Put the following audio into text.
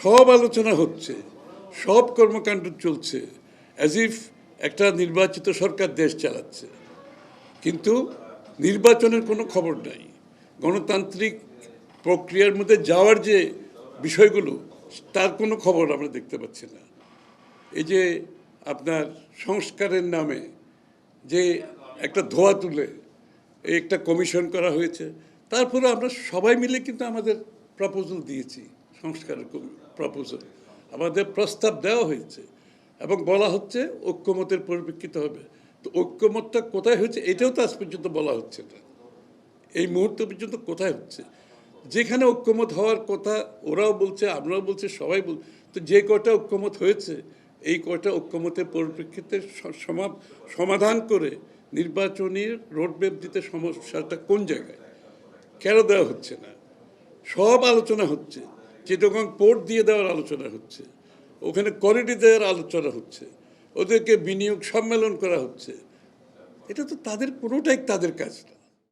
সব আলোচনা হচ্ছে, সব কর্মকাণ্ড চলছে, অ্যাজ ইফ একটা নির্বাচিত সরকার দেশ চালাচ্ছে, কিন্তু নির্বাচনের কোনো খবর নাই। গণতান্ত্রিক প্রক্রিয়ার মধ্যে যাওয়ার যে বিষয়গুলো, তার কোনো খবর আমরা দেখতে পাচ্ছি না। এই যে আপনার সংস্কারের নামে যে একটা ধোয়া তুলে একটা কমিশন করা হয়েছে, তারপরে আমরা সবাই মিলে কিন্তু আমাদের প্রপোজাল দিয়েছি, সংস্কারের প্রপোজাল আমাদের প্রস্তাব দেওয়া হয়েছে এবং বলা হচ্ছে ঐক্যমতের পরিপ্রেক্ষিতে হবে। তো ঐক্যমতটা কোথায় হচ্ছে এটাও তো আজ পর্যন্ত বলা হচ্ছে না। এই মুহূর্ত পর্যন্ত কোথায় হচ্ছে? যেখানে ঐক্যমত হওয়ার কথা ওরাও বলছে, আমরাও বলছি, সবাই বল, তো যে কয়টা ঐক্যমত হয়েছে এই কয়টা ঐক্যমতের পরিপ্রেক্ষিতে সমাধান করে নির্বাচনী রোডম্যাপ দিতে সমস্যাটা কোন জায়গায় কেন দেওয়া হচ্ছে না? সব আলোচনা হচ্ছে, চিটাগং পোর্ট দিয়ে দেওয়ার আলোচনা হচ্ছে, ওখানে করিডোর দেওয়ার আলোচনা হচ্ছে, ওদেরকে বিনিয়োগ সম্মেলন করা হচ্ছে। এটা তো তাদের কোনোটাই তাদের কাজ না।